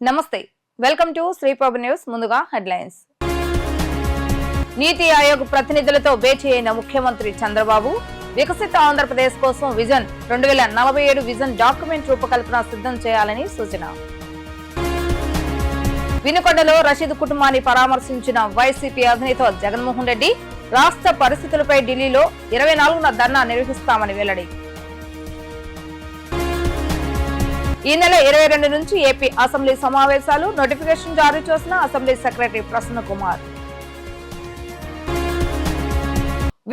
నమస్తే welcome to Sriprabha news. ముందుగా headlines. నీతి ఆయోగ్ ప్రతినిధులతో భేటీ అయిన ముఖ్యమంత్రి చంద్రబాబు వికసిత ఆంధ్రప్రదేశ్ కోసం విజన్ 2047 విజన్ డాక్యుమెంట్ రూపకల్పన సిద్ధం చేయాలని సూచన. వినుకొండలో రషీద్ కుటుంబాన్ని పరామర్శించిన వైసీపీ అధినేత జగన్మోహన్ రెడ్డి రాష్ట్ర పరిస్థితులపై ఢిల్లీలో 24న ధర్నా నిర్వహిస్తామని వెల్లడి. ఈ నెల 22 నుంచి ఏపీ అసెంబ్లీ సమావేశాలు నోటిఫికేషన్ జారీ చేసిన అసెంబ్లీ సెక్రటరీ ప్రసన్న కుమార్.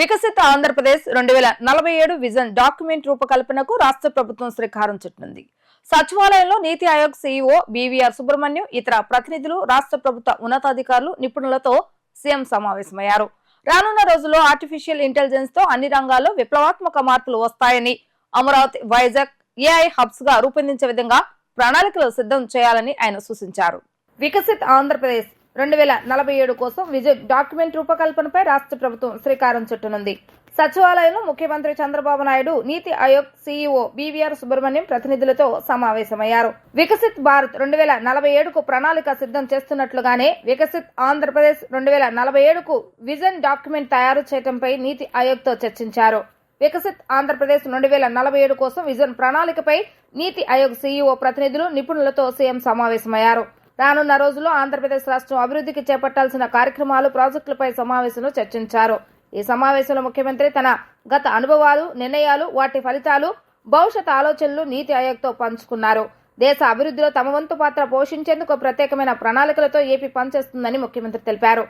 వికసిత ఆంధ్రప్రదేశ్ 2047 విజన్ డాక్యుమెంట్ రూపకల్పనకు రాష్ట్ర ప్రభుత్వం శ్రీకారం చుట్టింది. సచివాలయంలో నీతి ఆయోగ్ సీఈఓ బీవీఆర్ సుబ్రహ్మణ్యం, ఇతర ప్రతినిధులు, రాష్ట్ర ప్రభుత్వ ఉన్నతాధికారులు, నిపుణులతో సీఎం సమావేశమయ్యారు. రానున్న రోజుల్లో ఆర్టిఫిషియల్ ఇంటెలిజెన్స్ తో అన్ని రంగాల్లో విప్లవాత్మక మార్పులు వస్తాయని, అమరావతి, వైజాగ్ ఏఐ హబ్స్ గా రూపొందించే విధంగా ప్రణాళికలు సిద్ధం చేయాలని ఆయన సూచించారు. వికసిత్ ఆంధ్రప్రదేశ్ 2047 కోసం విజన్ డాక్యుమెంట్ రూపకల్పనపై రాష్ట్ర ప్రభుత్వం శ్రీకారం చుట్టనుంది. సచివాలయంలో ముఖ్యమంత్రి చంద్రబాబు నాయుడు, నీతి ఆయోగ్ సీఈఓ బీవీఆర్ సుబ్రహ్మణ్యం ప్రతినిధులతో సమావేశమయ్యారు. వికసిత్ భారత్ 2047కు ప్రణాళిక సిద్ధం చేస్తున్నట్లుగానే వికసిత్ ఆంధ్రప్రదేశ్ 2047కు విజన్ డాక్యుమెంట్ తయారు చేయడంపై నీతి ఆయోగ్ తో చర్చించారు. వికసిత్ ఆంధ్రప్రదేశ్ 2047 కోసం విజన్ ప్రణాళికపై నీతి ఆయోగ్ సీఈఓ ప్రతినిధులు, నిపుణులతో సీఎం సమావేశమయ్యారు. రానున్న రోజుల్లో ఆంధ్రప్రదేశ్ రాష్ట్రం అభివృద్ధికి చేపట్టాల్సిన కార్యక్రమాలు, ప్రాజెక్టులపై సమావేశంలో చర్చించారు. ఈ సమావేశంలో ముఖ్యమంత్రి తన గత అనుభవాలు, నిర్ణయాలు, వాటి ఫలితాలు, భవిష్యత్ ఆలోచనలు నీతి ఆయోగ్తో పంచుకున్నారు. దేశ అభివృద్ధిలో తమ వంతు పాత్ర పోషించేందుకు ప్రత్యేకమైన ప్రణాళికలతో ఏపీ పనిచేస్తుందని ముఖ్యమంత్రి తెలిపారు.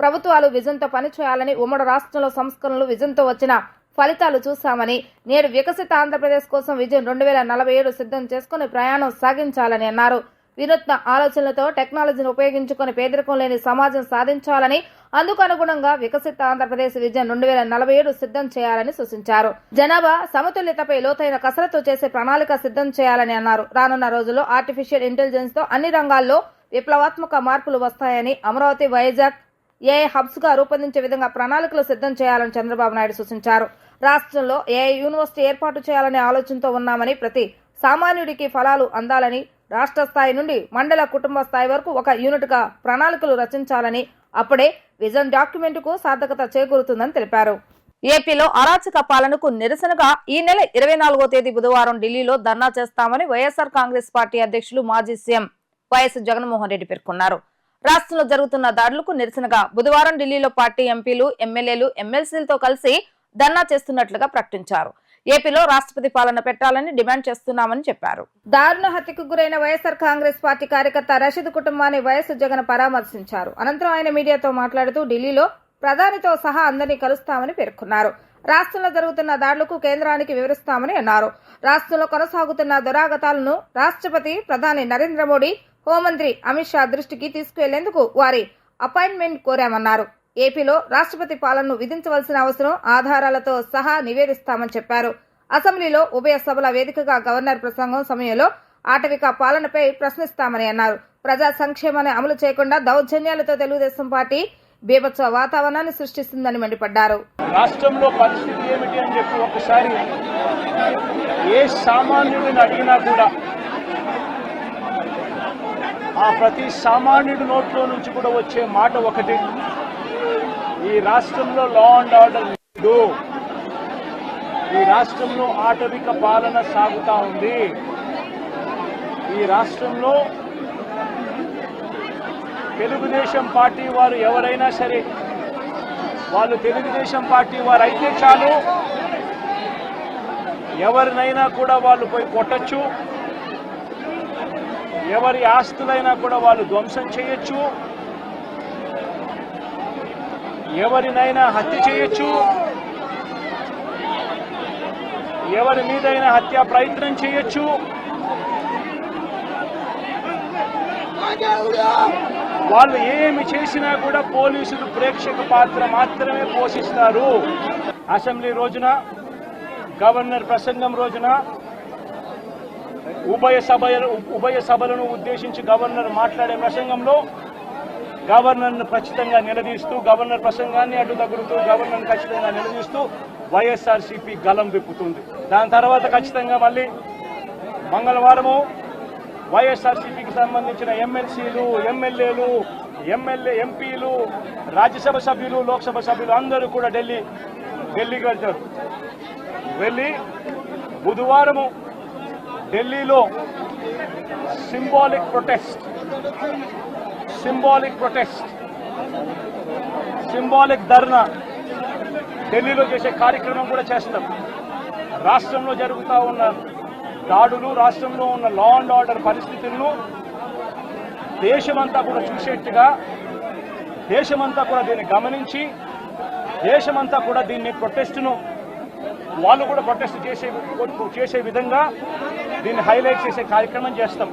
ప్రభుత్వాలు విజన్తో పనిచేయాలని, ఉమ్మడి రాష్ట్రంలో సంస్కరణలు విజన్తో వచ్చిన ఫలితాలు చూశామని, నేడు వికసిత ఆంధ్రప్రదేశ్ కోసం విజన్ 2047 సిద్ధం చేసుకుని ప్రయాణం సాగించాలని అన్నారు. వినూత్న ఆలోచనలతో టెక్నాలజీని ఉపయోగించుకుని పేదరికం లేని సమాజం సాధించాలని, అందుకు అనుగుణంగా వికసిత ఆంధ్రప్రదేశ్ విజన్ 2047 సిద్ధం చేయాలని సూచించారు. జనాభా సమతుల్యతపై లోతైన కసరత్తు చేసే ప్రణాళిక సిద్ధం చేయాలని అన్నారు. రానున్న రోజుల్లో ఆర్టిఫిషియల్ ఇంటెలిజెన్స్ తో అన్ని రంగాల్లో విప్లవాత్మక మార్పులు వస్తాయని, అమరావతి, వైజాగ్ ఏఐ హబ్స్ గా రూపొందించే విధంగా ప్రణాళికలు సిద్ధం చేయాలని చంద్రబాబు నాయుడు సూచించారు. రాష్ట్రంలో ఏఐ యూనివర్సిటీ ఏర్పాటు చేయాలనే ఆలోచనతో ఉన్నామని, ప్రతి సామాన్యుడికి ఫలాలు అందాలని, రాష్ట్ర స్థాయి నుండి మండల, కుటుంబ స్థాయి వరకు ఒక యూనిట్ గా ప్రణాళికలు రచించాలని, అప్పుడే విజన్ డాక్యుమెంట్ కు సార్థకత చేకూరుతుందని తెలిపారు. ఏపీలో అరాచక పాలనకు నిరసనగా ఈ నెల 24వ తేదీ బుధవారం ఢిల్లీలో ధర్నా చేస్తామని వైఎస్ఆర్ కాంగ్రెస్ పార్టీ అధ్యక్షులు, మాజీ సీఎం వైఎస్ జగన్మోహన్ రెడ్డి పేర్కొన్నారు. రాష్ట్రంలో జరుగుతున్న దాడులకు నిరసనగా బుధవారం ఢిల్లీలో పార్టీ ఎంపీలు, ఎమ్మెల్యేలు, ఎమ్మెల్సీలతో కలిసి ధర్నా చేస్తున్నట్లుగా ప్రకటించారు. ఏపీలో రాష్ట్రపతి పాలన పెట్టాలని డిమాండ్ చేస్తున్నామని చెప్పారు. దారుణ హత్యకు గురైన వైఎస్ఆర్ కాంగ్రెస్ పార్టీ కార్యకర్త రషీద్ కుటుంబాన్ని వైఎస్ జగన్ పరామర్శించారు. అనంతరం ఆయన మీడియాతో మాట్లాడుతూ ఢిల్లీలో ప్రధానితో సహా అందరినీ కలుస్తామని పేర్కొన్నారు. రాష్ట్రంలో జరుగుతున్న దాడులకు కేంద్రానికి వివరిస్తామని అన్నారు. రాష్ట్రంలో కొనసాగుతున్న దురాగతాలను రాష్ట్రపతి, ప్రధాని నరేంద్ర మోడీ, హోంమంత్రి అమిత్ షా దృష్టికి తీసుకువెళ్లేందుకు వారి అపాయింట్మెంట్ కోరామన్నారు. ఏపీలో రాష్ట్రపతి పాలనను విధించవలసిన అవసరం ఆధారాలతో సహా నివేదిస్తామని చెప్పారు. అసెంబ్లీలో ఉభయ సభల వేదికగా గవర్నర్ ప్రసంగం సమయంలో ఆటవిక పాలనపై ప్రశ్నిస్తామని అన్నారు. ప్రజా సంక్షేమాన్ని అమలు చేయకుండా దౌర్జన్యాలతో తెలుగుదేశం పార్టీ బీభత్స వాతావరణాన్ని సృష్టిస్తుందని మండిపడ్డారు. రాష్ట్రంలో పరిస్థితి ఏమిటి అని చెప్పి ఒకసారి ఏ సామాన్యుడిని అడిగినా కూడా ఆ ప్రతి సామాన్యుడి నోట్లో నుంచి కూడా వచ్చే మాట ఒకటి, ఈ రాష్ట్రంలో లా అండ్ ఆర్డర్ లేదు, ఈ రాష్ట్రంలో ఆటవిక పాలన సాగుతా ఉంది, ఈ రాష్ట్రంలో తెలుగుదేశం పార్టీ వారు ఎవరైనా సరే వాళ్ళు తెలుగుదేశం పార్టీ వారు అయితే చాలు, ఎవరినైనా కూడా వాళ్ళు పోయి కొట్టచ్చు, ఎవరి ఆస్తులైనా కూడా వాళ్ళు ధ్వంసం చేయొచ్చు, ఎవరినైనా హత్య చేయొచ్చు, ఎవరి మీదైనా హత్యా ప్రయత్నం చేయొచ్చు, వాళ్ళు ఏమి చేసినా కూడా పోలీసులు ప్రేక్షక పాత్ర మాత్రమే పోషిస్తారు. అసెంబ్లీ రోజున, గవర్నర్ ప్రసంగం రోజున ఉభయ సభలను ఉద్దేశించి గవర్నర్ మాట్లాడే ప్రసంగంలో గవర్నర్ను ఖచ్చితంగా నిలదీస్తూ, గవర్నర్ ప్రసంగాన్ని అడ్డుతగులుతూ గవర్నర్ను ఖచ్చితంగా నిలదీస్తూ వైఎస్ఆర్సీపీ గలం విప్పుతుంది. దాని తర్వాత ఖచ్చితంగా మళ్ళీ మంగళవారము వైఎస్ఆర్సీపీకి సంబంధించిన ఎమ్మెల్సీలు, ఎమ్మెల్యేలు, ఎంపీలు, రాజ్యసభ సభ్యులు, లోక్సభ సభ్యులు అందరూ కూడా ఢిల్లీకి వెళ్తారు. వెళ్ళి బుధవారము ఢిల్లీలో సింబాలిక్ ధర్నా ఢిల్లీలో చేసే కార్యక్రమం కూడా చేస్తాం. రాష్ట్రంలో జరుగుతూ ఉన్న దాడులు, రాష్ట్రంలో ఉన్న లా అండ్ ఆర్డర్ పరిస్థితులను దేశమంతా కూడా చూసేట్టుగా, దేశమంతా కూడా దీన్ని గమనించి, దేశమంతా కూడా దీన్ని ప్రొటెస్ట్ను వాళ్ళు కూడా ప్రొటెస్ట్ చేసే విధంగా దీన్ని హైలైట్ చేసే కార్యక్రమం చేస్తాం.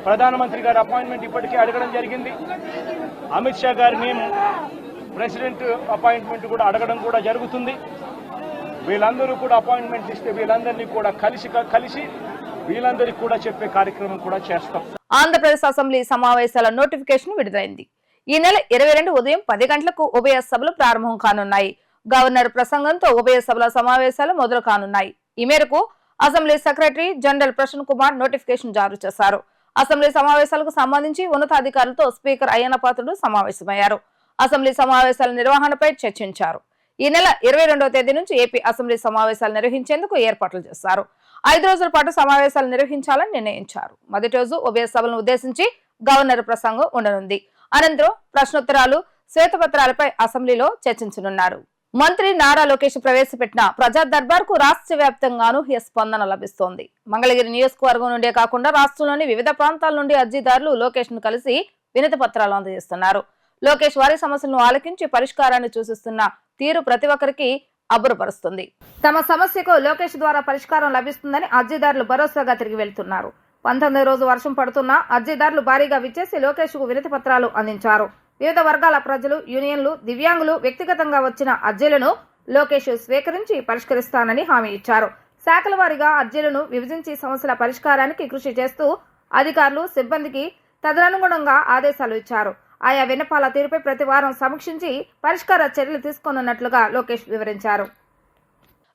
ప్రధానమంత్రి గారి అపాయింట్మెంట్ ఇప్పటికే అడగడం జరిగింది. అమిత్ షా గారిని ప్రెసిడెంట్ అపాయింట్మెంట్ కూడా అడగడం కూడా జరుగుతుంది. వీళ్ళందరూ కూడా అపాయింట్మెంట్ ఇస్తే వీళ్ళందరినీ కూడా కలిసి వీళ్ళందరికీ కూడా చెప్పే కార్యక్రమం కూడా చేస్తాం. ఆంధ్రప్రదేశ్ అసెంబ్లీ సమావేశాల నోటిఫికేషన్ విడుదలైంది. ఈ నెల 22 ఉదయం 10 గంటలకు ఉభయ సభలు ప్రారంభం కానున్నాయి. గవర్నర్ ప్రసంగంతో ఉభయ సభల సమావేశాలు మొదలు కానున్నాయి. ఈ మేరకు assembly secretary general Prasanna Kumar notification జారీ చేశారు. అసెంబ్లీ సమావేశాలకు సంబంధించి ఉన్నతాధికారులతో స్పీకర్ అయ్యన్న పాత్రుడు సమావేశమయ్యారు. అసెంబ్లీ సమావేశాల నిర్వహణపై చర్చించారు. ఈ నెల 22వ తేదీ నుంచి ఏపీ అసెంబ్లీ సమావేశాలు నిర్వహించేందుకు ఏర్పాట్లు చేశారు. 5 రోజుల పాటు సమావేశాలు నిర్వహించాలని నిర్ణయించారు. మొదటి రోజు ఉభయ సభలను ఉద్దేశించి గవర్నర్ ప్రసంగం ఉండనుంది. అనంతరం ప్రశ్నోత్తరాలు, శ్వేతపత్రాలపై అసెంబ్లీలో చర్చించనున్నారు. మంత్రి నారా లోకేష్ ప్రవేశపెట్టిన ప్రజా దర్బార్ కు రాష్ట్ర వ్యాప్తంగానూ స్పందన లభిస్తోంది. మంగళగిరి నియోజకవర్గం నుండే కాకుండా రాష్ట్రంలోని వివిధ ప్రాంతాల నుండి అర్జీదారులు లోకేష్ ను కలిసి వినతి పత్రాలు అందజేస్తున్నారు. లోకేష్ వారి సమస్యలను ఆలకించి పరిష్కారాన్ని సూచిస్తున్న తీరు ప్రతి ఒక్కరికి అబ్బురపరుస్తుంది. తమ సమస్యకు లోకేష్ ద్వారా పరిష్కారం లభిస్తుందని అర్జీదారులు భరోసాగా తిరిగి వెళ్తున్నారు. 19వ రోజు వర్షం పడుతున్నా అర్జీదారులు భారీగా విచ్చేసి లోకేష్ కు వినతి పత్రాలు అందించారు. వివిధ వర్గాల ప్రజలు, యూనియన్లు, దివ్యాంగులు వ్యక్తిగతంగా వచ్చిన అర్జీలను లోకేష్ స్వీకరించి పరిష్కరిస్తానని హామీ ఇచ్చారు. శాఖల వారీగా అర్జీలను విభజించి సమస్యల పరిష్కారానికి కృషి చేస్తూ అధికారులు, సిబ్బందికి తదనుగుణంగా ఆదేశాలు ఇచ్చారు. ఆయా విన్నపాల తీరుపై ప్రతి వారం సమీక్షించి పరిష్కార చర్యలు తీసుకోనున్నట్లుగా లోకేష్ వివరించారు.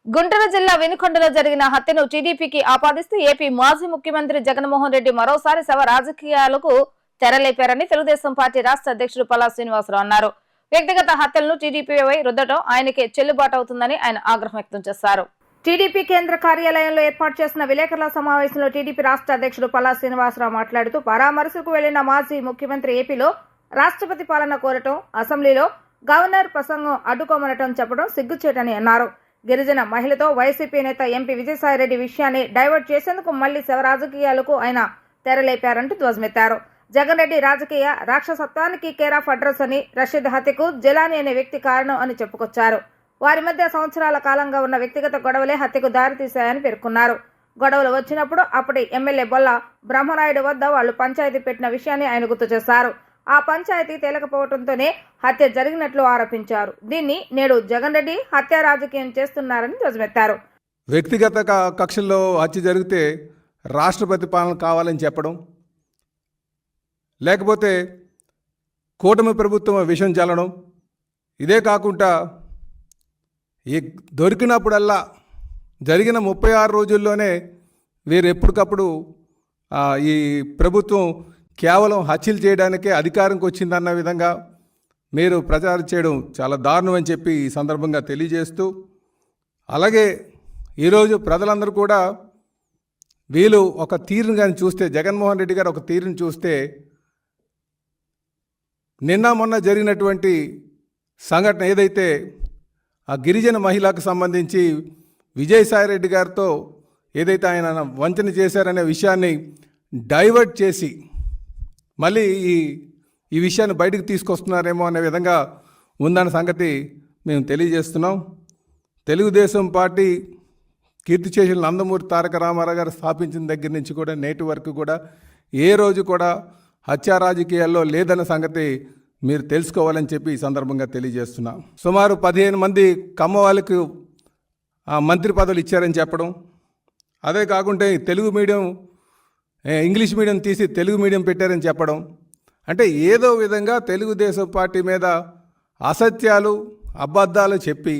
గుంటూరు జిల్లా వినుకొండలో జరిగిన హత్యను టీడీపీకి ఆపాదిస్తూ ఏపీ మాజీ ముఖ్యమంత్రి జగన్మోహన్ రెడ్డి మరోసారి శవ రాజకీయాలకు తెరలేపారని తెలుగుదేశం పార్టీ రాష్ట్ర అధ్యక్షుడు పల్లా శ్రీనివాసరావు అన్నారు. వ్యక్తిగత హత్యలను టీడీపీపై రుద్దడం ఆయనకే చెల్లుబాటు అవుతుందని ఆయన ఆగ్రహం వ్యక్తం చేశారు. టీడీపీ కేంద్ర కార్యాలయంలో ఏర్పాటు చేసిన విలేకరుల సమావేశంలో టీడీపీ రాష్ట్ర అధ్యక్షుడు పల్లా శ్రీనివాసరావు మాట్లాడుతూ పరామర్శకు వెళ్లిన మాజీ ముఖ్యమంత్రి ఏపీలో రాష్ట్రపతి పాలన కోరటం, అసెంబ్లీలో గవర్నర్ ప్రసంగం అడ్డుకోమనటం చెప్పడం సిగ్గుచేటని అన్నారు. గిరిజన మహిళతో వైసీపీ నేత ఎంపీ విజయసాయిరెడ్డి విషయాన్ని డైవర్ట్ చేసేందుకు మళ్లీ శవ రాజకీయాలకు ఆయన తెరలేపారంటూ ధ్వజమెత్తారు. జగన్ రెడ్డి రాజకీయ రాక్షసత్వానికి కేర్ ఆఫ్ అడ్రస్ అని, రషీద్ హత్యకు జలాని అనే వ్యక్తి కారణం అని చెప్పుకొచ్చారు. వారి మధ్య సంవత్సరాల కాలంగా ఉన్న వ్యక్తిగత గొడవలే హత్యకు దారితీశాయని పేర్కొన్నారు. గొడవలు వచ్చినప్పుడు అప్పటి ఎమ్మెల్యే బొల్ల బ్రహ్మనాయుడు వద్ద వాళ్లు పంచాయతీ పెట్టిన విషయాన్ని ఆయన గుర్తు చేశారు. ఆ పంచాయతీ తేలకపోవడంతోనే హత్య జరిగినట్లు ఆరోపించారు. దీన్ని నేడు జగన్ రెడ్డి హత్య రాజకీయం చేస్తున్నారని ధ్వజమెత్తారు. వ్యక్తిగత కక్షల్లో హత్య జరిగితే రాష్ట్రపతి పాలన కావాలని చెప్పడం, లేకపోతే కూటమి ప్రభుత్వం విషం చల్లడం, ఇదే కాకుండా ఈ దొరికినప్పుడల్లా జరిగిన 36 రోజుల్లోనే వీరు ఎప్పటికప్పుడు ఈ ప్రభుత్వం కేవలం హత్యలు చేయడానికే అధికారంకి వచ్చిందన్న విధంగా మీరు ప్రచారం చేయడం చాలా దారుణం అని చెప్పి ఈ సందర్భంగా తెలియజేస్తూ, అలాగే ఈరోజు ప్రజలందరూ కూడా వీళ్ళు ఒక తీరును కానీ చూస్తే, జగన్మోహన్ రెడ్డి గారు ఒక తీరును చూస్తే, నిన్న మొన్న జరిగినటువంటి సంఘటన ఏదైతే ఆ గిరిజన మహిళకు సంబంధించి విజయసాయిరెడ్డి గారితో ఏదైతే ఆయన వంచన చేశారనే విషయాన్ని డైవర్ట్ చేసి మళ్ళీ ఈ విషయాన్ని బయటకు తీసుకొస్తున్నారేమో అనే విధంగా ఉందన్న సంగతి మేము తెలియజేస్తున్నాం. తెలుగుదేశం పార్టీ కీర్తిశేషులు నందమూరి తారక రామారావు గారు స్థాపించిన దగ్గర నుంచి కూడా నేటి వరకు కూడా ఏ రోజు కూడా హత్యా రాజకీయాల్లో లేదన్న సంగతి మీరు తెలుసుకోవాలని చెప్పి ఈ సందర్భంగా తెలియజేస్తున్నాం. సుమారు 15 మంది కమ్మ వాళ్ళకు మంత్రి పదవులు ఇచ్చారని చెప్పడం, అదే కాకుండా తెలుగు మీడియం ఇంగ్లీష్ మీడియం తీసి తెలుగు మీడియం పెట్టారని చెప్పడం, అంటే ఏదో విధంగా తెలుగుదేశం పార్టీ మీద అసత్యాలు, అబద్ధాలు చెప్పి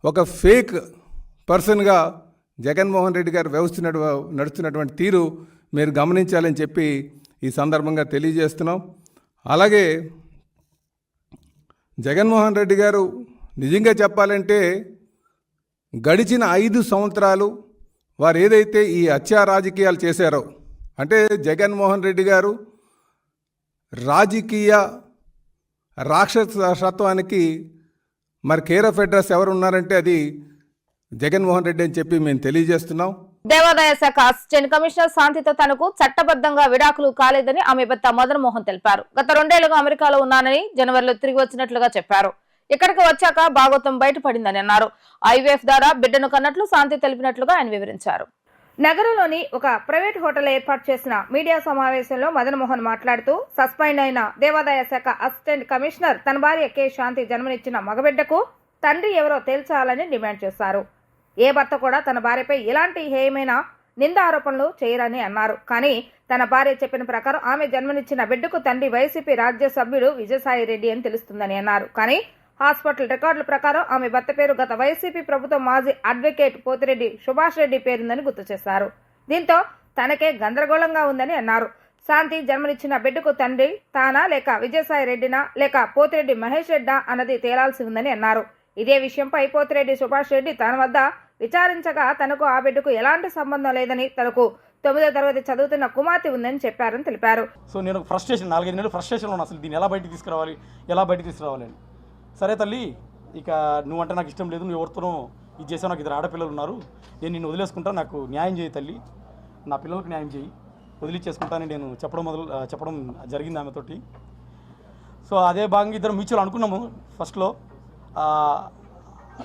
ఒక ఫేక్ పర్సన్గా జగన్మోహన్ రెడ్డి గారు నడుస్తున్నటువంటి తీరు మీరు గమనించాలని చెప్పి ఈ సందర్భంగా తెలియజేస్తున్నాం. అలాగే జగన్మోహన్ రెడ్డి గారు నిజంగా చెప్పాలంటే గడిచిన 5 సంవత్సరాలు వారు ఏదైతే ఈ హత్యా రాజకీయాలు చేశారో, అంటే జగన్మోహన్ రెడ్డి గారు రాజకీయ రాక్షసత్వానికి మరి కేర్ ఆఫ్ అడ్రస్ ఎవరు ఉన్నారంటే అది జగన్మోహన్ రెడ్డి అని చెప్పి మేము తెలియజేస్తున్నాం. దేవాదాయ శాఖ అసిస్టెంట్ కమిషనర్ శాంతితో తనకు చట్టబద్ధంగా విడాకులు కాలేదని ఆమె భర్త మదన్ మోహన్ తెలిపారు. గత 2 ఏళ్లుగా అమెరికాలో ఉన్నానని జనవరిలో తిరిగి వచ్చినట్లుగా చెప్పారు. ఇక్కడికి వచ్చాక భాగోతం బయటపడిందని అన్నారు. ఐవీఎఫ్ ద్వారా బిడ్డను కన్నట్లు శాంతి తెలిపినట్లుగా ఆయన వివరించారు. నగరంలోని ఒక ప్రైవేట్ హోటల్ ఏర్పాటు చేసిన మీడియా సమావేశంలో మదన్ మోహన్ మాట్లాడుతూ సస్పెండ్ అయిన దేవాదాయ శాఖ అసిస్టెంట్ కమిషనర్ తన భార్య కె శాంతి జన్మనిచ్చిన మగబిడ్డకు తండ్రి ఎవరో తేల్చాలని డిమాండ్ చేశారు. ఏ భర్త కూడా తన భార్యపై ఇలాంటి హేయమైన నింద ఆరోపణలు చేయరని అన్నారు. కానీ తన భార్య చెప్పిన ప్రకారం ఆమె జన్మనిచ్చిన బిడ్డకు తండ్రి వైసీపీ రాజ్యసభ్యుడు విజయసాయి రెడ్డి అని తెలుస్తుందని అన్నారు. కానీ హాస్పిటల్ రికార్డుల ప్రకారం ఆమె భర్త పేరు గత వైసీపీ ప్రభుత్వం మాజీ అడ్వకేట్ పోతిరెడ్డి సుభాష్ రెడ్డి పేరుందని గుర్తు చేశారు. దీంతో తనకే గందరగోళంగా ఉందని అన్నారు. శాంతి జన్మనిచ్చిన బిడ్డకు తండ్రి తానా లేక విజయసాయి రెడ్డినా లేక పోతిరెడ్డి మహేష్ రెడ్డా అన్నది తేలాల్సి ఉందని అన్నారు. ఇదే విషయంపై పోతిరెడ్డి సుభాష్ రెడ్డి తన వద్ద విచారించగా తనకు ఆ బిడ్డకు ఎలాంటి సంబంధం లేదని, తనకు 9వ తరగతి చదువుతున్న కుమార్తె ఉందని చెప్పారని తెలిపారు. సో నేను ఫ్రస్ట్రేషన్ 4-5 నెలలు ఫ్రస్ట్రేషన్లో ఉన్నాను. అసలు దీన్ని ఎలా బయటికి తీసుకురావాలి అని. సరే తల్లి, ఇక నువ్వంటే నాకు ఇష్టం లేదు, నువ్వు ఎవరితోనో ఇది చేసావు, నాకు 2 ఆడపిల్లలు ఉన్నారు, నేను నిన్ను వదిలేసుకుంటా, నాకు న్యాయం చేయి తల్లి, నా పిల్లలకు న్యాయం చేయి, వదిలిచ్చేసుకుంటానని నేను చెప్పడం జరిగింది ఆమెతోటి. సో అదే భాగంగా ఇద్దరు మ్యూచువల్ అనుకున్నాము. ఫస్ట్లో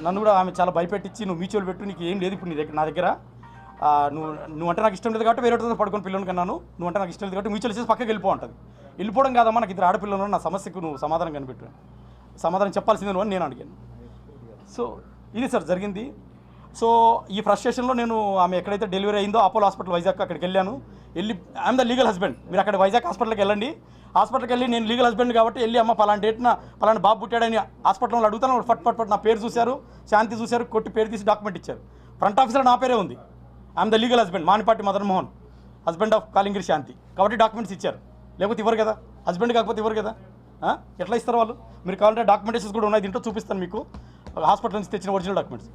నన్ను కూడా ఆమె చాలా భయపెట్టించి నువ్వు మ్యూచువల్ పెట్టు, నీకు ఏం లేదు ఇప్పుడు నా దగ్గర, నువ్వంటే నాకు ఇష్టం లేదు కాబట్టి వేరేతో పడుకొని పిల్లలు కన్నాను, నువ్వంటే నాకు ఇష్టం లేదు కాబట్టి మ్యూచువల్ చేసి పక్కకి వెళ్ళిపో అంటుంది. వెళ్ళిపోవడం కాదమ్మా, నాకు 2 ఆడపిల్లలు, నా సమస్యకు నువ్వు సమాధానం కనిపెట్టు, సమాధానం చెప్పాల్సిందే నువ్వు అని నేను అడిగాను. సో ఇది సార్ జరిగింది. సో ఈ ఫ్రస్ట్రేషన్లో నేను ఆమె ఎక్కడైతే డెలివరీ అయిందో అపోలో హాస్పిటల్ వైజాగ్ అక్కడికి వెళ్ళాను. ఐఎమ్ ద లీగల్ హస్బెండ్, మీరు అక్కడ వైజాగ్ హాస్పిటల్కి వెళ్ళండి, హాస్పిటల్కి వెళ్ళి నేను లీగల్ హస్బెండ్ కాబట్టి వెళ్ళి అమ్మ పలానా డేట్న పలానా బాబు పుట్టాడని హాస్పిటల్లో అడుగుతాను. ఫట్ నా పేరు చూశారు, శాంతి చూశారు, కొట్టి పేరు తీసి డాక్యుమెంట్ ఇచ్చారు. ఫ్రంట్ ఆఫీసర్ నా పేరే ఉంది, I'm the legal husband, Manipati Madan Mohan, husband of Kalingiri Shanti, కాబట్టి డాక్యుమెంట్స్ ఇచ్చారు. లేకపోతే ఇవ్వరు కదా, హస్బెండ్ కాకపోతే ఇవ్వరు కదా, ఎట్లా ఇస్తారు వాళ్ళు? మీరు కావాలంటే డాక్యుమెంటేషన్స్ కూడా ఉన్నాయి, దీంట్లో చూపిస్తాను మీకు, హాస్పిటల్ నుంచి తెచ్చిన ఒరిజినల్ డాక్యుమెంట్స్.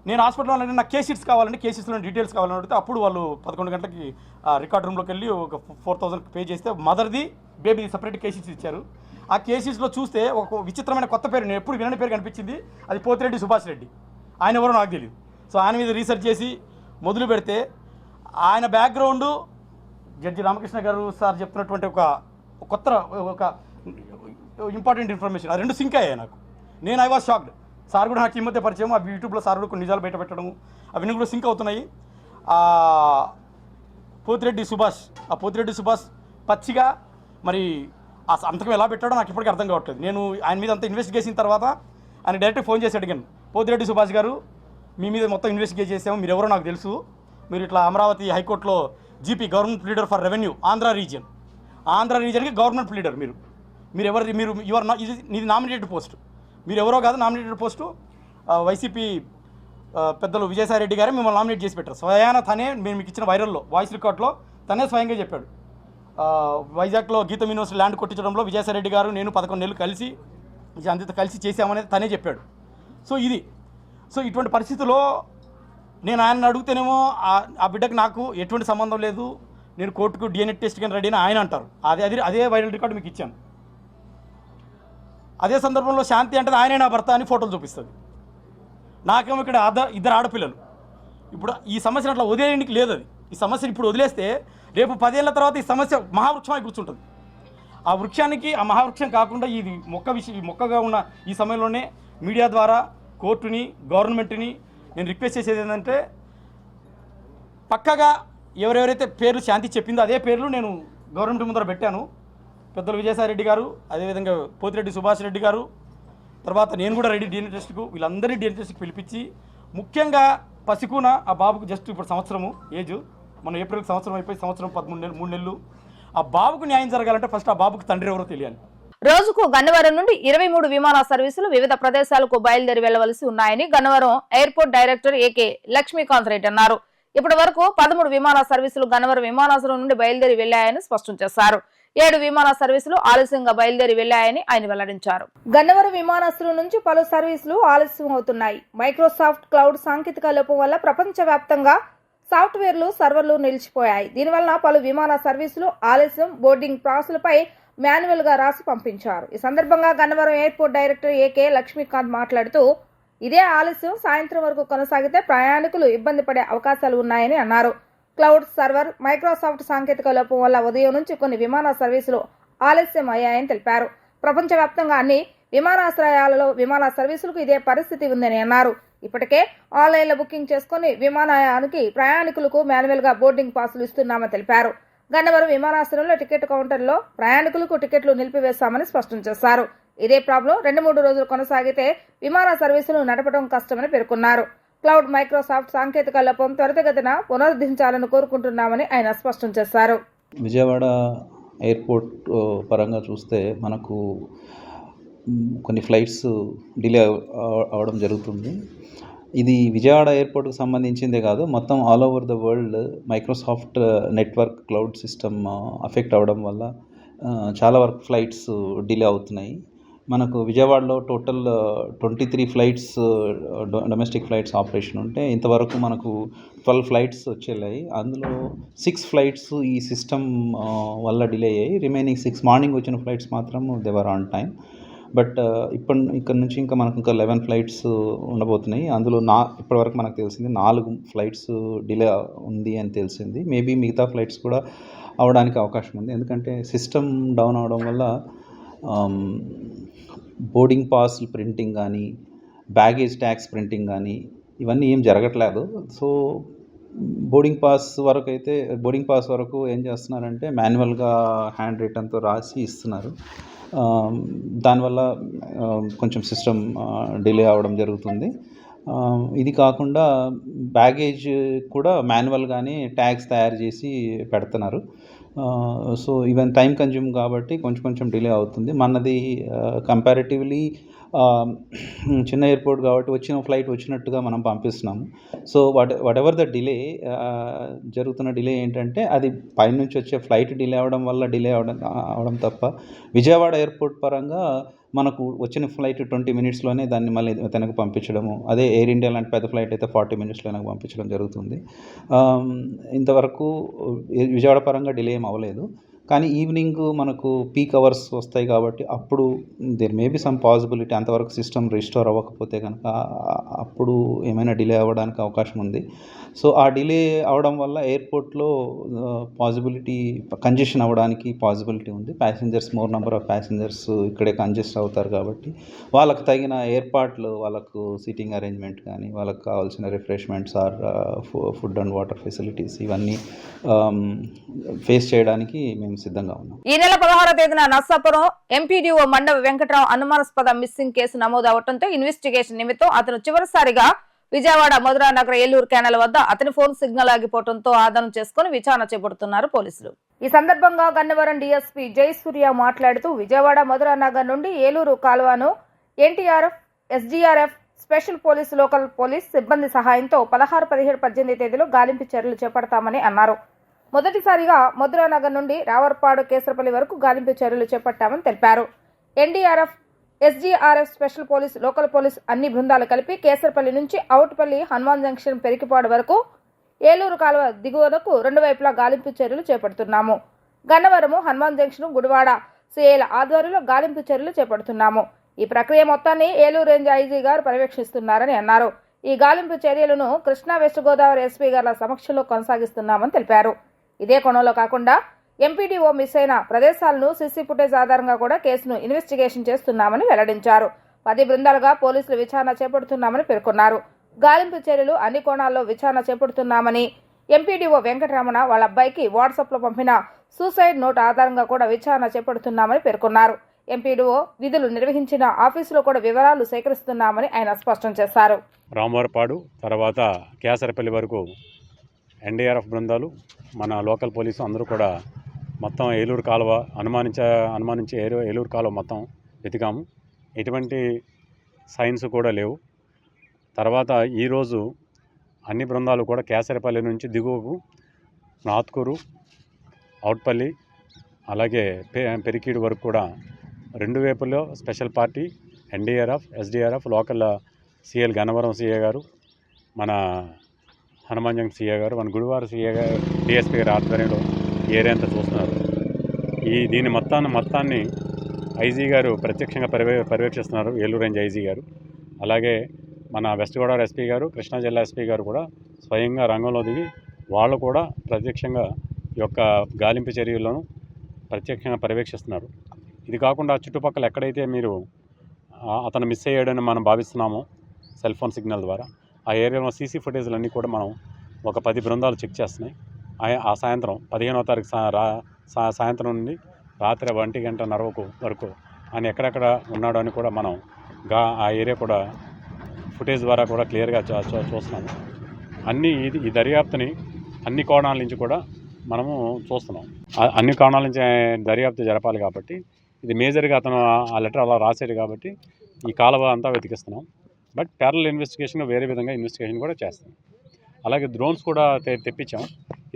నేను హాస్పిటల్లో నాకు కేసీట్స్ కావాలంటే కేసీట్స్లో డీటెయిల్స్ కావాలని అడిగితే అప్పుడు వాళ్ళు 11 గంటలకి రికార్డ్ రూమ్లోకి వెళ్ళి ఒక 4,000 పే చేస్తే మదర్ది బేబీ సపరేట్ కేసీట్స్ ఇచ్చారు. ఆ కేసీట్స్లో చూస్తే ఒక విచిత్రమైన కొత్త పేరు, నేను ఎప్పుడు వినని పేరు కనిపించింది, అది పోతిరెడ్డి సుభాష్ రెడ్డి. ఆయన ఎవరో నాకు తెలియదు. సో ఆయన మీద రీసెర్చ్ చేసి మొదలు పెడితే ఆయన బ్యాక్గ్రౌండ్ జడ్జి రామకృష్ణ గారు సార్ చెప్తున్నటువంటి ఒక ఇంపార్టెంట్ ఇన్ఫర్మేషన్, ఆ 2 సింక్ అయ్యాయి నాకు. I was shocked. సార్ కూడా నాకు ఈ మధ్య పరిచయం, ఆ యూట్యూబ్లో సార్ కూడా కొన్ని నిజాలు బయట పెట్టడము అవన్నీ కూడా సింక్ అవుతున్నాయి. పోతిరెడ్డి సుభాష్ పచ్చిగా మరి ఆ సంతకం ఎలా పెట్టాడో నాకు ఇప్పటికీ అర్థం కావట్లేదు. నేను ఆయన మీద అంతా ఇన్వెస్టిగేట్ చేసిన తర్వాత ఆయన డైరెక్ట్ ఫోన్ చేసి అడిగాను, పోతిరెడ్డి సుభాష్ గారు మీ మీద మొత్తం ఇన్వెస్టిగేట్ చేసాము, మీరు ఎవరో నాకు తెలుసు, మీరు ఇట్లా అమరావతి హైకోర్టులో GP government pleader for revenue Andhra రీజియన్కి గవర్నమెంట్ ప్లీడర్, మీరు ఎవరు, యువర్ ఇది నామినేటెడ్ పోస్ట్, మీరు ఎవరో కాదు, నామినేటెడ్ పోస్టు వైసీపీ పెద్దలు విజయసాయి రెడ్డి గారే మిమ్మల్ని నామినేట్ చేసి పెట్టారు. స్వయాన తనే మేము మీకు ఇచ్చిన వైరల్లో వాయిస్ రికార్డులో తనే స్వయంగా చెప్పాడు. వైజాగ్లో గీతం యూనివర్సిటీ ల్యాండ్ కొట్టించడంలో విజయసాయి రెడ్డి గారు నేను 11 నెలలు కలిసి అంతతో కలిసి చేసామనేది తనే చెప్పాడు. సో ఇటువంటి పరిస్థితుల్లో నేను ఆయన అడిగితేనేమో ఆ బిడ్డకు నాకు ఎటువంటి సంబంధం లేదు, నేను కోర్టుకు DNA టెస్ట్ కానీ రెడీ అని ఆయన అంటారు. అదే వైరల్ రికార్డు మీకు ఇచ్చాను. అదే సందర్భంలో శాంతి అంటే ఆయనే నా భర్త అని ఫోటోలు చూపిస్తుంది. నాకేమో ఇక్కడ 2 ఆడపిల్లలు. ఇప్పుడు ఈ సమస్యను అట్లా వదిలేయడానికి లేదు. అది ఈ సమస్యను ఇప్పుడు వదిలేస్తే రేపు 10 ఏళ్ల తర్వాత ఈ సమస్య మహావృక్షమై కూర్చుంటుంది. ఆ వృక్షానికి ఆ మహావృక్షం కాకుండా ఇది మొక్కగా ఉన్న ఈ సమయంలోనే మీడియా ద్వారా కోర్టుని గవర్నమెంట్ని నేను రిక్వెస్ట్ చేసేది ఏంటంటే, పక్కగా ఎవరెవరైతే పేర్లు శాంతి చెప్పిందో అదే పేర్లు నేను గవర్నమెంట్ ముందర పెట్టాను. పెద్దలు విజయసాయి రెడ్డి గారు, అదేవిధంగా పోతిరెడ్డి సుభాష్ రెడ్డి గారు, తర్వాత నేను కూడా రెడీ DNA టెస్ట్కు, వీళ్ళందరినీ DNA టెస్ట్కి పిలిపించి, ముఖ్యంగా పసికూన ఆ బాబుకు జస్ట్ ఇప్పుడు సంవత్సరము ఏజ్, మన ఏప్రిల్కి సంవత్సరం అయిపోయి 3 నెలలు, ఆ బాబుకు న్యాయం జరగాలంటే ఫస్ట్ ఆ బాబుకు తండ్రి ఎవరో తెలియాలి. రోజుకు గన్నవరం నుండి 23 విమాన సర్వీసులు వివిధ ప్రదేశాలకు బయలుదేరి వెళ్లవలసి ఉన్నాయని Gannavaram airport director AK Lakshmikanth Reddy అన్నారు. ఇప్పటి వరకు 13 విమాన సర్వీసులు గన్నవరం విమానాశ్రయం నుండి బయలుదేరి వెళ్లాయని స్పష్టం చేశారు. 7 విమాన సర్వీసులు ఆలస్యంగా బయలుదేరి వెళ్లాయని ఆయన వెల్లడించారు. గన్నవరం విమానాశ్రయం నుంచి పలు సర్వీసులు ఆలస్యం అవుతున్నాయి. మైక్రోసాఫ్ట్ క్లౌడ్ సాంకేతిక లోపం వల్ల ప్రపంచవ్యాప్తంగా సాఫ్ట్వేర్లు సర్వర్లు నిలిచిపోయాయి. దీనివల్ల పలు విమాన సర్వీసులు ఆలస్యం, బోర్డింగ్ పాసులపై మాన్యువల్ గా రాసి పంపించారు. ఈ సందర్భంగా Gannavaram airport director AK Lakshmikanth మాట్లాడుతూ ఇదే ఆలస్యం సాయంత్రం వరకు కొనసాగితే ప్రయాణికులు ఇబ్బంది పడే అవకాశాలు ఉన్నాయని అన్నారు. క్లౌడ్ సర్వర్, మైక్రోసాఫ్ట్ సాంకేతిక లోపం వల్ల ఉదయం నుంచి కొన్ని విమాన సర్వీసులు ఆలస్యం అయ్యాయని తెలిపారు. ప్రపంచవ్యాప్తంగా అన్ని విమానాశ్రయాలలో విమాన సర్వీసులకు ఇదే పరిస్థితి ఉందని అన్నారు. ఇప్పటికే ఆన్లైన్లో బుకింగ్ చేసుకుని విమానయానికి ప్రయాణికులకు మాన్యువల్ గా బోర్డింగ్ పాసులు ఇస్తున్నామని తెలిపారు. గన్నవరం విమానాశ్రయంలో టికెట్ కౌంటర్లో ప్రయాణికులకు టికెట్లు నిలిపివేశామని స్పష్టం చేశారు. ఇదే ప్రాబ్లం 2-3 రోజులు కొనసాగితే విమాన సర్వీసులు నడపడం కష్టమని పేర్కొన్నారు. క్లౌడ్, మైక్రోసాఫ్ట్ సాంకేతిక లోపం త్వరితగతిన పునరుద్ధరించాలని కోరుకుంటున్నామని ఆయన స్పష్టం చేశారు. విజయవాడ ఎయిర్పోర్ట్ పరంగా చూస్తే మనకు కొన్ని ఫ్లైట్స్ డిలే అవడం జరుగుతుంది. ఇది విజయవాడ ఎయిర్పోర్ట్కి సంబంధించిందే కాదు, మొత్తం all over the world Microsoft network cloud system affect అవ్వడం వల్ల చాలా వరకు ఫ్లైట్స్ డిలే అవుతున్నాయి. మనకు విజయవాడలో total 23 flights domestic flights operation ఉంటే ఇంతవరకు మనకు 12 ఫ్లైట్స్ వచ్చేలాయి. అందులో 6 ఫ్లైట్స్ ఈ సిస్టమ్ వల్ల డిలే అయ్యాయి. రిమైనింగ్ 6 మార్నింగ్ వచ్చిన ఫ్లైట్స్ మాత్రం దేవర్ ఆన్ టైం. బట్ ఇక్కడ నుంచి ఇంకా మనకు ఇంకా 11 ఫ్లైట్స్ ఉండబోతున్నాయి. అందులో ఇప్పటివరకు మనకు తెలిసింది 4 ఫ్లైట్స్ డిలే ఉంది అని తెలిసింది. మేబీ మిగతా ఫ్లైట్స్ కూడా అవడానికి అవకాశం ఉంది. ఎందుకంటే సిస్టమ్ డౌన్ అవడం వల్ల బోర్డింగ్ పాస్ ప్రింటింగ్ కానీ, బ్యాగేజ్ ట్యాక్స్ ప్రింటింగ్ కానీ ఇవన్నీ ఏం జరగట్లేదు. సో బోర్డింగ్ పాస్ వరకు ఏం చేస్తున్నారంటే మాన్యువల్గా హ్యాండ్ రిటన్తో రాసి ఇస్తున్నారు. దానివల్ల కొంచెం సిస్టమ్ డిలే అవ్వడం జరుగుతుంది. ఇది కాకుండా బ్యాగేజ్ కూడా మాన్యువల్గానే ట్యాగ్స్ తయారు చేసి పెడుతున్నారు. సో ఈవెన్ టైం కన్జ్యూమ్ కాబట్టి కొంచెం డిలే అవుతుంది. మనది కంపారిటివ్లీ చిన్న ఎయిర్పోర్ట్ కాబట్టి వచ్చిన ఫ్లైట్ వచ్చినట్టుగా మనం పంపిస్తున్నాము. So whatever the delay జరుగుతున్న డిలే ఏంటంటే అది పైనుంచి వచ్చే ఫ్లైట్ డిలే అవ్వడం వల్ల డిలే అవడం తప్ప విజయవాడ ఎయిర్పోర్ట్ పరంగా మనకు వచ్చిన ఫ్లైట్ 20 మినిట్స్లోనే దాన్ని మళ్ళీ వెనక్కి పంపించడము, అదే ఎయిర్ ఇండియా లాంటి పెద్ద ఫ్లైట్ అయితే 40 మినిట్స్లో వెనక్కి పంపించడం జరుగుతుంది. ఇంతవరకు విజయవాడ పరంగా డిలే ఏం అవ్వలేదు. కానీ ఈవినింగ్ మనకు పీక్ అవర్స్ వస్తాయి కాబట్టి అప్పుడు there may be some possibility, అంతవరకు సిస్టమ్ రిస్టోర్ అవ్వకపోతే కనుక అప్పుడు ఏమైనా డిలే అవ్వడానికి అవకాశం ఉంది. సో ఆ డిలే అవడం వల్ల ఎయిర్పోర్ట్లో పాసిబిలిటీ కంజెషన్ అవ్వడానికి పాసిబిలిటీ ఉంది. Passengers, more number of passengers ఇక్కడే కంజెస్ట్ అవుతారు కాబట్టి వాళ్ళకు తగిన ఏర్పాట్లు, వాళ్ళకు సీటింగ్ అరేంజ్మెంట్ కానీ, వాళ్ళకు కావాల్సిన refreshments or food and water facilities ఇవన్నీ ఫేస్ చేయడానికి మేము సిద్ధంగా ఉన్నాం. ఈ నెల 16వ తేదీన నర్సాపురం ఎంపీడీఓ మండవ వెంకట్రావు అనుమానాస్పద మిస్సింగ్ కేసు నమోదు అవడంతో ఇన్వెస్టిగేషన్ నిమిత్తం అతను చివరిసారిగా విజయవాడ మధురా నగర ఏలూరు కెనాల్ వద్ద అతని ఫోన్ సిగ్నల్ ఆగిపోవడంతో ఆధారం చేసుకుని విచారణ చేపడుతున్నారు పోలీసులు. ఈ సందర్భంగా గన్నవరం డీఎస్పీ జయసూర్య మాట్లాడుతూ విజయవాడ మధురా నగర్ నుండి ఏలూరు కాలువను NDRF, SDRF, special police, local police సిబ్బంది సహాయంతో 16, 17, 18 తేదీలో గాలింపు చర్యలు చేపడతామని అన్నారు. మొదటిసారిగా మధురా నగర్ నుండి రావర్పాడు, కేసరపల్లి వరకు గాలింపు చర్యలు చేపట్టామని తెలిపారు. NDRF, SDRF, special police, local police అన్ని బృందాలు కలిపి కేసరపల్లి నుంచి అవుట్పల్లి, హనుమాన్ జంక్షన్, పెరికిపాడు వరకు ఏలూరు కాలువ దిగువనకు 2 వైపులా గాలింపు చర్యలు చేపడుతున్నాము. గన్నవరము, హనుమాన్ జంక్షన్, గుడివాడ సిఐల ఆధ్వర్యంలో గాలింపు చర్యలు చేపడుతున్నాము. ఈ ప్రక్రియ మొత్తాన్ని ఏలూరు రేంజ్ ఐజీ గారు పర్యవేక్షిస్తున్నారని అన్నారు. ఈ గాలింపు చర్యలను కృష్ణా వెస్ట్ గోదావరి ఎస్పీ గారి సమక్షంలో కొనసాగిస్తున్నామని తెలిపారు. ఇదే కోణంలో కాకుండా ఎంపీడీఓ మిస్ అయిన ప్రదేశాలను సీసీ ఫుటేజ్ ఆధారంగా కూడా కేసును ఇన్వెస్టిగేషన్ చేస్తున్నామని వెల్లడించారు. 10 బృందాలుగా పోలీసులు విచారణ చేపడుతున్నామని పేర్కొన్నారు. గాలింపు చర్యలు అన్ని కోణాల్లో విచారణ చేపడుతున్నామని ఎంపీడీఓ వెంకటరమణ వాళ్ళ అబ్బాయికి వాట్సాప్లో పంపిన సూసైడ్ నోట్ ఆధారంగా కూడా విచారణ చేపడుతున్నామని పేర్కొన్నారు. ఎంపీడీఓ విధులు నిర్వహించిన ఆఫీసులో కూడా వివరాలు సేకరిస్తున్నామని ఆయన స్పష్టం చేశారు. రామవరపాడు తర్వాత కేసరపల్లి వరకు ఎన్డీఆర్ఎఫ్ బృందాలు, మన లోకల్ పోలీసు అందరూ కూడా మొత్తం ఏలూరు కాలువ అనుమానించే ఏలూరు కాలువ మొత్తం వెతికాము. ఎటువంటి సైన్స్ కూడా లేవు. తర్వాత ఈరోజు అన్ని బృందాలు కూడా కేసరిపల్లి నుంచి దిగువకు నాత్కూరు, అవుట్పల్లి, అలాగే పెరికీడు వరకు కూడా 2 వైపుల్లో special party, NDRF, SDRF, local CL Gannavaram CA గారు, మన హనుమాన్జంగ్ సిఏ గారు, మన గుడివార సిఏ గారు, డిఎస్పీ గారి ఆధ్వర్యంలో ఏరియా అంతా చూస్తున్నారు. దీని మొత్తాన్ని ఐజీ గారు ప్రత్యక్షంగా పర్యవేక్షిస్తున్నారు, ఏలూరు రేంజ్ ఐజీ గారు. అలాగే మన వెస్ట్ గోదావరి ఎస్పీ గారు, కృష్ణా జిల్లా ఎస్పీ గారు కూడా స్వయంగా రంగంలో దిగి వాళ్ళు కూడా ప్రత్యక్షంగా ఈ యొక్క గాలింపు చర్యలను ప్రత్యక్షంగా పర్యవేక్షిస్తున్నారు. ఇది కాకుండా చుట్టుపక్కల ఎక్కడైతే మీరు అతను మిస్ అయ్యాడని మనం భావిస్తున్నామో సెల్ ఫోన్ సిగ్నల్ ద్వారా ఆ ఏరియాలో సీసీ ఫుటేజ్లన్నీ కూడా మనం ఒక 10 బృందాలు చెక్ చేస్తున్నాయి. ఆ సాయంత్రం 15వ తారీఖు సాయంత్రం నుండి రాత్రి 1:30 వరకు ఆయన ఎక్కడెక్కడ ఉన్నాడో అని కూడా మనం ఆ ఏరియా కూడా ఫుటేజ్ ద్వారా కూడా క్లియర్గా చూస్తున్నాము. ఈ దర్యాప్తుని అన్ని కోణాల నుంచి కూడా మనము చూస్తున్నాం. అన్ని కోణాల నుంచి దర్యాప్తు జరపాలి కాబట్టి ఇది మేజర్గా అతను ఆ లెటర్ అలా రాశాడు కాబట్టి ఈ కాలువ అంతా వెతికిస్తున్నాం. బట్ ప్యారలల్ ఇన్వెస్టిగేషన్ వేరే విధంగా ఇన్వెస్టిగేషన్ కూడా చేస్తాం. అలాగే డ్రోన్స్ కూడా తెప్పించాం.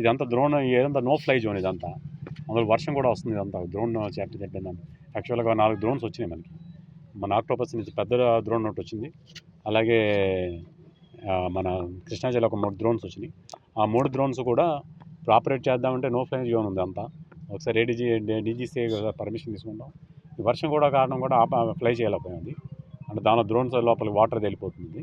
ఇదంతా డ్రోన్ ఏదంతా నో ఫ్లై జోన్, ఇదంతా అందులో వర్షం కూడా వస్తుంది. ఇదంతా డ్రోన్ చెప్పిందండి. యాక్చువల్గా 4 డ్రోన్స్ వచ్చినాయి మనకి. మన ఆక్టోపస్ నుంచి పెద్ద డ్రోన్ ఒకటి వచ్చింది. అలాగే మన కృష్ణా జిల్లా ఒక 3 డ్రోన్స్ వచ్చినాయి. ఆ 3 డ్రోన్స్ కూడా ఆపరేట్ చేద్దామంటే నో ఫ్లై జోన్ ఉంది అంతా. ఒకసారి డీజీసీ పర్మిషన్ తీసుకుంటాం. ఈ వర్షం కూడా కారణం కూడా ఫ్లై చేయలేకపోయింది. అంటే దానిలో డ్రోన్స్ లోపలికి వాటర్ వెళ్ళిపోతుంది.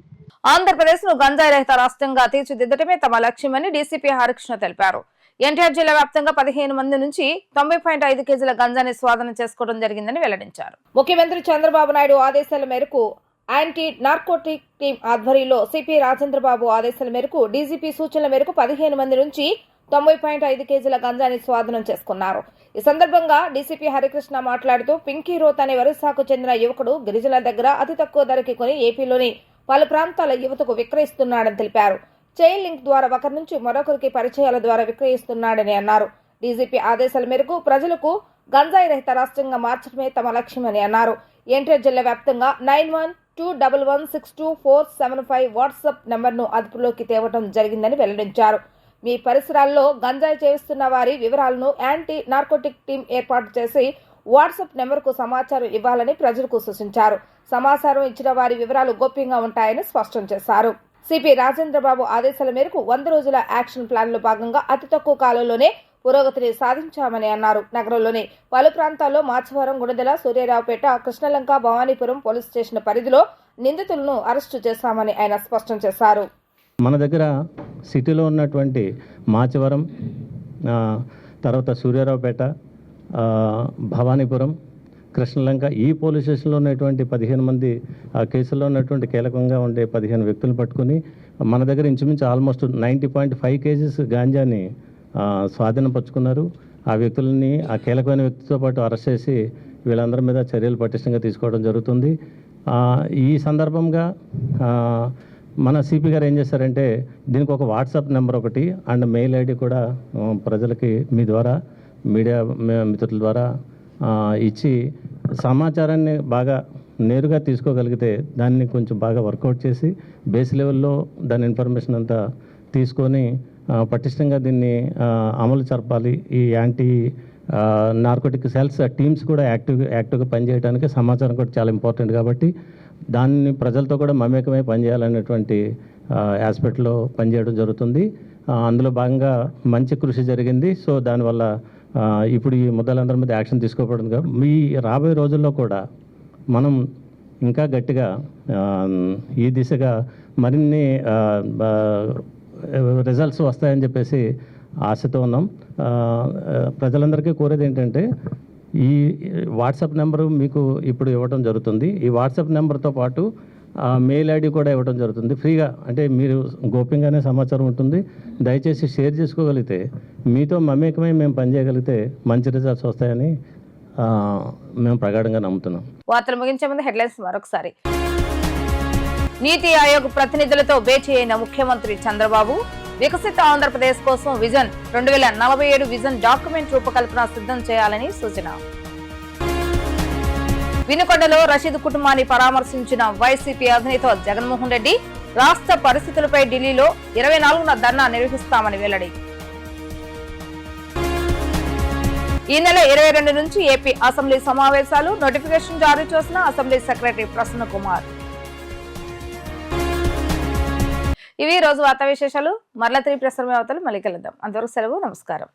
ఆంధ్రప్రదేశ్ ను గంజాయి రహిత రాష్ట్రంగా తీర్చిదిద్దటమే తమ లక్ష్యమని డీసీపీ హరికృష్ణ తెలిపారు. ఎన్టీఆర్ జిల్లా వ్యాప్తంగా 15 మంది నుంచి 90.5 కేజీల గంజాని స్వాధీనం చేసుకోవడం జరిగిందని వెల్లడించారు. ముఖ్యమంత్రి చంద్రబాబు నాయుడు ఆదేశాల మేరకు యాంటీ నార్కోటిక్ టీం ఆధ్వర్యంలో సిపి రాజేంద్రబాబు ఆదేశాల మేరకు డీజీపీ సూచనల మేరకు 15 మంది నుంచి 90.5 కేజీల గంజాని స్వాధీనం చేసుకున్నారు. ఈ సందర్భంగా డీసీపీ హరికృష్ణ మాట్లాడుతూ పింకీ రోత్ అనే ఒరిస్సాకు చెందిన యువకుడు గిరిజనుల దగ్గర అతి తక్కువ ధరకి కొని ఏపీలోని పలు ప్రాంతాల యువతకు విక్రయిస్తున్నాడని తెలిపారు. చైన్ లింక్ ద్వారా ఒకరి నుంచి మరొకరికి పరిచయాల ద్వారా విక్రయిస్తున్నాడని అన్నారు. డీజీపీ ఆదేశాల మేరకు ప్రజలకు గంజాయి రహిత రాష్ట్రంగా మార్చడమే తమ లక్ష్యమని అన్నారు. ఎన్టీఆర్ జిల్లా వ్యాప్తంగా 9121162475 వాట్సాప్ నెంబర్ను అదుపులోకి తేవడం జరిగిందని వెల్లడించారు. మీ పరిసరాల్లో గంజాయి చేస్తున్న వారి వివరాలను యాంటీ నార్కోటిక్ టీం ఏర్పాటు చేసి వాట్సాప్ నెంబర్కు సమాచారం ఇవ్వాలని ప్రజలకు సూచించారు. సమాచారం ఇచ్చిన వారి వివరాలు గోప్యంగా ఉంటాయని స్పష్టం చేశారు. సిపి రాజేంద్రబాబు ఆదేశాల మేరకు 100 రోజుల యాక్షన్ ప్లాన్ లో భాగంగా అతి తక్కువ కాలంలోనే పురోగతిని సాధించామని అన్నారు. నగరంలోని పలు ప్రాంతాల్లో మాచవరం, గుణదల, సూర్యారావుపేట, కృష్ణలంక, భవానీపురం పోలీస్ స్టేషన్ పరిధిలో నిందితులను అరెస్టు చేశామని ఆయన స్పష్టం చేశారు. మన దగ్గర సిటీలో ఉన్నటువంటి మాచవరం, తర్వాత సూర్యారావుపేట, భవానీపురం, కృష్ణలంక ఈ పోలీస్ స్టేషన్లో ఉన్నటువంటి 15 మంది కేసుల్లో ఉన్నటువంటి కీలకంగా ఉండే 15 వ్యక్తులను పట్టుకుని మన దగ్గర ఇంచుమించు ఆల్మోస్ట్ 90.5 కేజీస్ గాంజాని స్వాధీనపరుచుకున్నారు. ఆ వ్యక్తులని ఆ కీలకమైన వ్యక్తితో పాటు అరెస్ట్ చేసి వీళ్ళందరి మీద చర్యలు పటిష్టంగా తీసుకోవడం జరుగుతుంది. ఈ సందర్భంగా మన సిపి గారు ఏం చేశారంటే దీనికి ఒక వాట్సాప్ నెంబర్ ఒకటి అండ్ మెయిల్ ఐడి కూడా ప్రజలకి మీ ద్వారా మీడియా మిత్రుల ద్వారా ఇచ్చి సమాచారాన్ని బాగా నేరుగా తీసుకోగలిగితే దాన్ని కొంచెం బాగా వర్కౌట్ చేసి బేస్ లెవెల్లో దాని ఇన్ఫర్మేషన్ అంతా తీసుకొని పటిష్టంగా దీన్ని అమలు జరపాలి. ఈ యాంటీ నార్కోటిక్ సెల్స్ టీమ్స్ కూడా యాక్టివ్గా పనిచేయడానికి సమాచారం కూడా చాలా ఇంపార్టెంట్ కాబట్టి దాన్ని ప్రజలతో కూడా మమేకమై పనిచేయాలనేటువంటి ఆస్పెక్ట్లో పనిచేయడం జరుగుతుంది. అందులో భాగంగా మంచి కృషి జరిగింది. సో దానివల్ల ఇప్పుడు ఈ ముద్దలందరి మీద యాక్షన్ తీసుకోబడింది. మీ రాబోయే రోజుల్లో కూడా మనం ఇంకా గట్టిగా ఈ దిశగా మరిన్ని రిజల్ట్స్ వస్తాయని చెప్పేసి ఆశతో ఉన్నాం. ప్రజలందరికీ కోరేది ఏంటంటే ఈ వాట్సాప్ నెంబరు మీకు ఇప్పుడు ఇవ్వడం జరుగుతుంది. ఈ వాట్సాప్ నెంబర్తో పాటు మెయిల్ ఐడి కూడా ఇవ్వడం జరుగుతుంది ఫ్రీగా. అంటే మీరు గోప్యంగానే సమాచారం ఉంటుంది. దయచేసి షేర్ చేసుకోగలిగితే మీతో మమేకమై మేము పనిచేయగలిగితే మంచి రిజల్ట్స్ వస్తాయని మేము ప్రగాఢంగా నమ్ముతున్నాం. వార్తలు ముగించే ముందు హెడ్లైన్స్ మరొకసారి. నీతి ఆయోగ్ ప్రతినిధులతో భేటీ అయిన ముఖ్యమంత్రి చంద్రబాబు వికసిత ఆంధ్రప్రదేశ్ కోసం విజన్ 2047 విజన్ డాక్యుమెంట్ రూపకల్పన సిద్ధం చేయాలని సూచన. వినుకొండలో రషీద్ కుటుంబాన్ని పరామర్శించిన వైసీపీ అధినేత జగన్మోహన్ రెడ్డి రాష్ట్ర పరిస్థితులపై ఢిల్లీలో 24న ధర్నా నిర్వహిస్తామని వెల్లడి. ఈ నెల 22 నుంచి ఏపీ అసెంబ్లీ సమావేశాలు, నోటిఫికేషన్ జారీ చేసిన అసెంబ్లీ సెక్రటరీ ప్రసన్న కుమార్. ఇవి రోజు వార్తా విశేషాలు. మరలా తిరిగి ప్రసారం అవుతారు. మళ్ళీ కలుద్దాం. అంతవరకు సెలవు. నమస్కారం.